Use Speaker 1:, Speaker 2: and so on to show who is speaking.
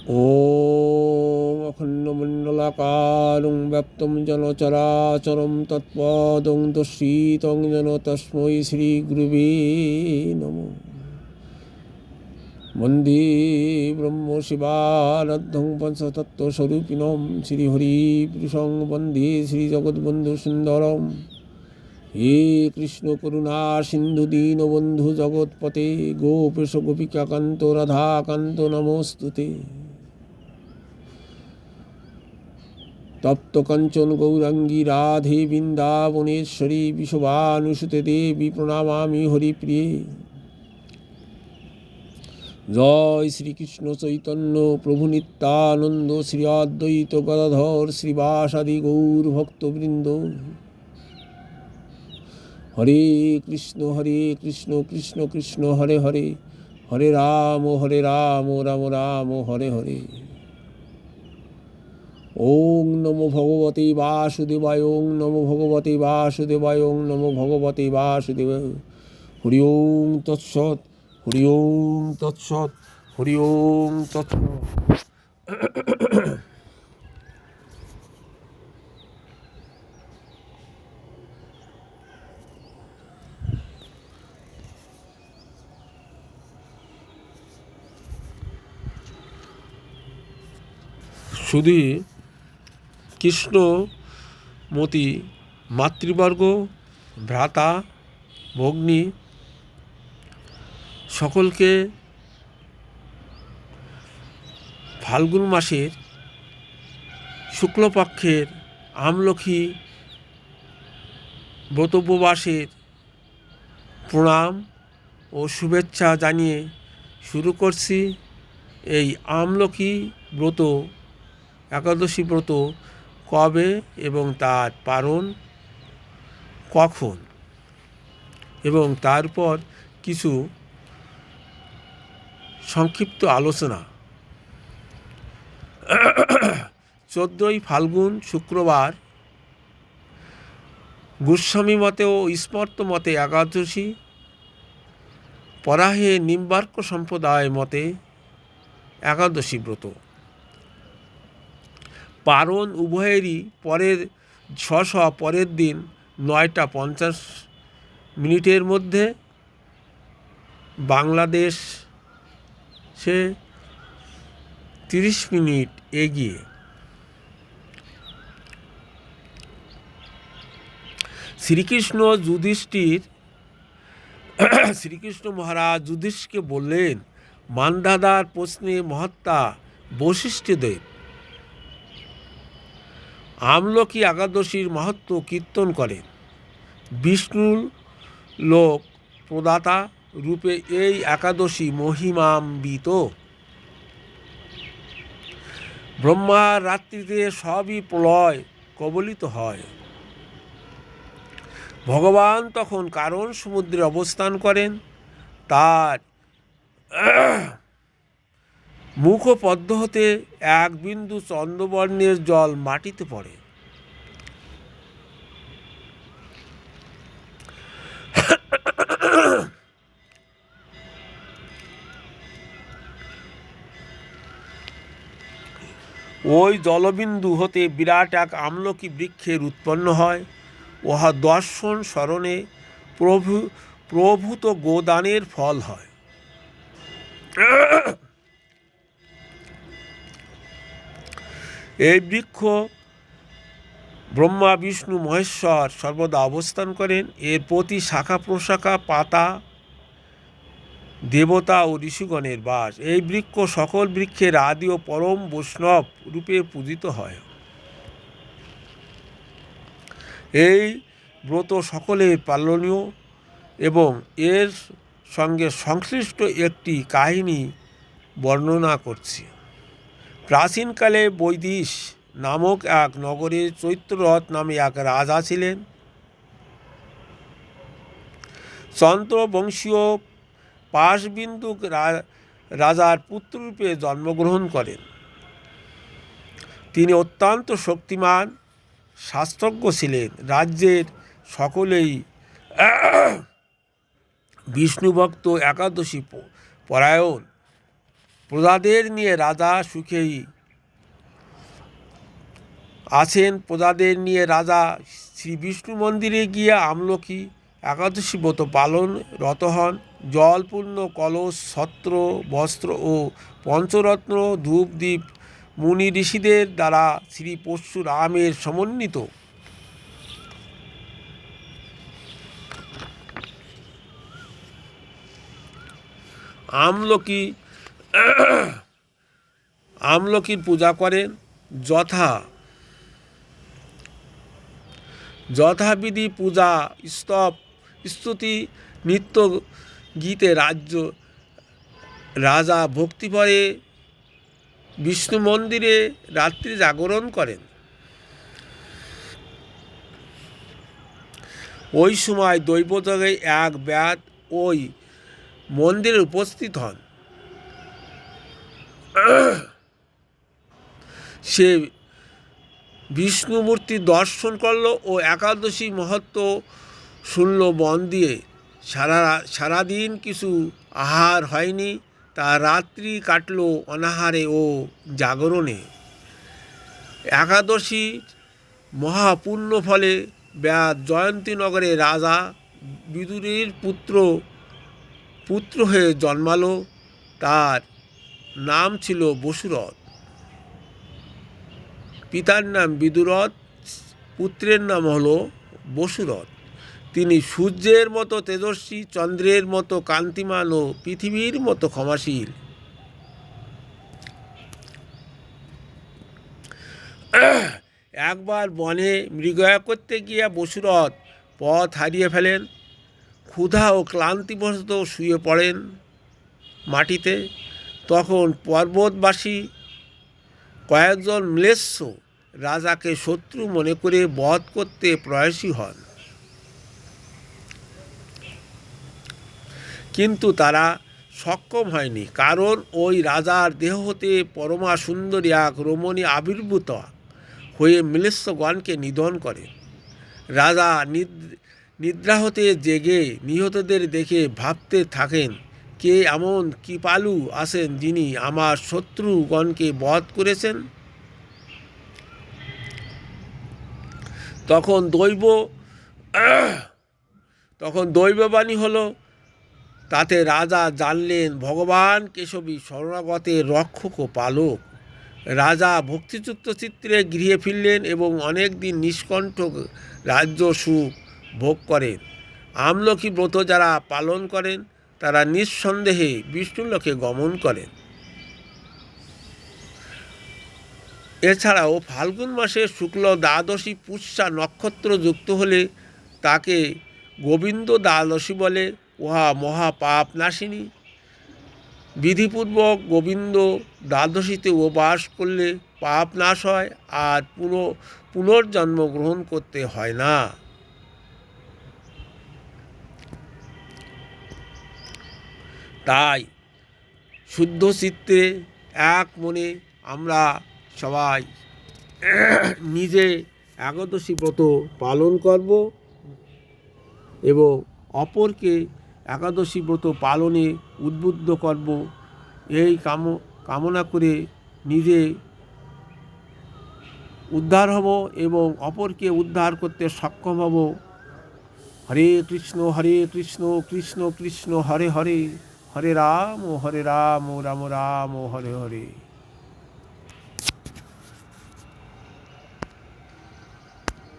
Speaker 1: ॐ अखण्डमण्डलाकारं व्याप्तं येन चराचरं तत्पदं दर्शितं येन तस्मै श्रीगुरुवे नमः। वन्दे ब्रह्मशिवानद्धं पंचतत्त्वस्वरूपिणं श्रीहरिपुरुषं वन्दे श्रीजगद्बन्धुसुन्दरम्। हे कृष्ण करुणा सिंधु दीनबन्धु जगत्पते गोपेश गोपिकान्त राधाकान्त नमोस्तुते। तप्त कंचन गौरांगी राधे वृंदावनेश्वरी विश्वभानुसुते देवी प्रणमामि हरिप्रिये। जय श्री कृष्ण चैतन्य प्रभु नित्यानंद श्री अद्वैत गदाधर श्रीवासादि गौर भक्तवृंद। हरे कृष्ण कृष्ण कृष्ण हरे हरे, हरे राम राम राम हरे हरे। ओं नमो भगवते वासुदेवाय, ओं नमो भगवते वासुदेवाय, ओं नमो भगवते वासुदेवाय। हरि ओं तत्सत्, हरि ओं तत्सत्, हरि ओं तत्सत्। শুধু কৃষ্ণমতী মাতৃবর্গ, ভ্রাতা ভগ্নী সকলকে ফাল্গুন মাসের শুক্লপক্ষের আমলখী ব্রতোপবাসের প্রণাম ও শুভেচ্ছা জানিয়ে শুরু করছি। এই আমলখী ব্রত, একাদশী ব্রত কবে এবং তার পারণ কখন, এবং তারপর কিছু সংক্ষিপ্ত আলোচনা। 14ই ফাল্গুন শুক্রবার গোস্বামী মতে ও স্মর্ত মতে একাদশী, পরাহে নিম্বার্ক সম্প্রদায় মতে একাদশী ব্রত। পারণ উভয়েরই পরের দিন 9:50 মধ্যে, বাংলাদেশে 30 মিনিট এগিয়ে। শ্রীকৃষ্ণ মহারাজ যুধিষ্ঠিরকে বললেন, মান্ধাতার প্রশ্নে মহাত্মা বশিষ্ঠদেব আমলকি একাদশীর মাহাত্ম্য কীর্তন করেন। বিষ্ণুর লোক প্রদাতা রূপে এই একাদশী মহিমান্বিত। ব্রহ্মার রাত্রিতে সবই প্রলয় কবলিত হয়। ভগবান তখন কারণ সমুদ্রে অবস্থান করেন। তার মুখপদ্ম হতে এক বিন্দু চন্দ্রবর্ণের জল মাটিতে পড়ে। ওই জলবিন্দু হতে বিরাট এক আমলকি বৃক্ষের উৎপন্ন হয়। উহা দর্শন স্মরণে প্রভূত গোদানের ফল হয়। এই বৃক্ষ ব্রহ্মা বিষ্ণু মহেশ্বর সর্বদা অবস্থান করেন। এর প্রতি শাখা প্রশাখা পাতা দেবতা ও ঋষিগণের বাস। এই বৃক্ষ সকল বৃক্ষের আদি ও পরম বৈষ্ণব রূপে পূজিত হয়। এই ব্রত সকলের পালনীয় এবং এর সঙ্গে সংশ্লিষ্ট একটি কাহিনী বর্ণনা করছি। প্রাচীনকালে বৈদিশ নামক এক নগরে চৈত্ররথ নামে এক রাজা ছিলেন। চন্দ্রবংশীয় পাশবিন্দু রাজার পুত্ররূপে জন্মগ্রহণ করেন। তিনি অত্যন্ত শক্তিমান শাস্ত্রজ্ঞ ছিলেন। রাজ্যের সকলেই বিষ্ণুভক্ত, একাদশী পরায়ণ প্রজাদের নিয়ে রাজা সুখেই আছেন। প্রজাদের নিয়ে রাজা শ্রী বিষ্ণু মন্দিরে গিয়ে আমলকি একাদশী ব্রত পালন রত হন। জলপূর্ণ কলস, ছত্র, বস্ত্র ও পঞ্চরত্ন ধূপ দ্বীপ মুনি ঋষিদের দ্বারা শ্রী পরশুরামের সমন্বিত আমলকির পূজা করেন। যথাবিধি পূজা, স্তব, স্তুতি, নৃত্য গীতে রাজা ভক্তিভরে বিষ্ণু মন্দিরে রাত্রি জাগরণ করেন। ওই সময় দৈবযোগে এক ব্যাত ওই মন্দিরে উপস্থিত হন। সে বিষ্ণুমূর্তি দর্শন করল ও একাদশী মাহাত্ম্য শুনল মন দিয়ে। সারাদিন কিছু আহার হয়নি, তার রাত্রি কাটল অনাহারে ও জাগরণে। একাদশীর মহাপুণ্য ফলে ব্যাস জয়ন্তীনগরে রাজা বিদুরের পুত্র হয়ে জন্মালো। তার নাম ছিল বসুরথ। পিতার নাম বিদুরথ, পুত্রের নাম হল বসুরথ। তিনি সূর্যের মতো তেজস্বী, চন্দ্রের মতো কান্তিমান ও পৃথিবীর মতো ক্ষমাশীল। একবার বনে মৃগয়া করতে গিয়ে বসুরথ পথ হারিয়ে ফেলেন। ক্ষুধা ও ক্লান্তিবশত শুয়ে পড়েন মাটিতে। তখন পর্বতবাসী কয়েকজন ম্লেচ্ছ রাজাকে শত্রু মনে করে বধ করতে প্রয়াসী হন, কিন্তু তারা সক্ষম হয়নি, কারণ ওই রাজার দেহ হতে পরমা সুন্দরী এক রমণী আবির্ভূত হয়ে ম্লেচ্ছগণকে নিধন করে। রাজা নিদ্রা হতে জেগে নিহতদের দেখে ভাবতে থাকেন, কে এমন কৃপালু আছেন যিনি আমার শত্রুগণকে বধ করেছেন। তখন দৈববাণী হলো। তাতে রাজা জানলেন ভগবান কেশবী শরণাগতের রক্ষক ও পালক। রাজা ভক্তিযুক্ত চিত্রে গৃহে ফিরলেন এবং অনেক দিন নিষ্কণ্টক রাজ্য সুখ ভোগ করেন। আমলকি ব্রত যারা পালন করেন তারা নিঃসন্দেহে বিষ্ণুলোকে গমন করেন। এছাড়াও ফাল্গুন মাসে শুক্ল দ্বাদশী পুষ্যা নক্ষত্র যুক্ত হলে তাকে গোবিন্দ দ্বাদশী বলে। উহা মহাপাপ নাশিনী। বিধিপূর্বক গোবিন্দ দ্বাদশীতে উপবাস করলে পাপ নাশ হয় আর পুনর্জন্ম গ্রহণ করতে হয় না। তাই শুদ্ধ চিত্তে এক মনে আমরা সবাই নিজে একাদশী ব্রত পালন করব এবং অপরকে একাদশী ব্রত পালনে উদ্বুদ্ধ করব, এই কামনা করে নিজে উদ্ধার হব এবং অপরকে উদ্ধার করতে সক্ষম হব। হরে কৃষ্ণ কৃষ্ণ কৃষ্ণ হরে হরে, হরে রাম রাম রাম হরে হরে।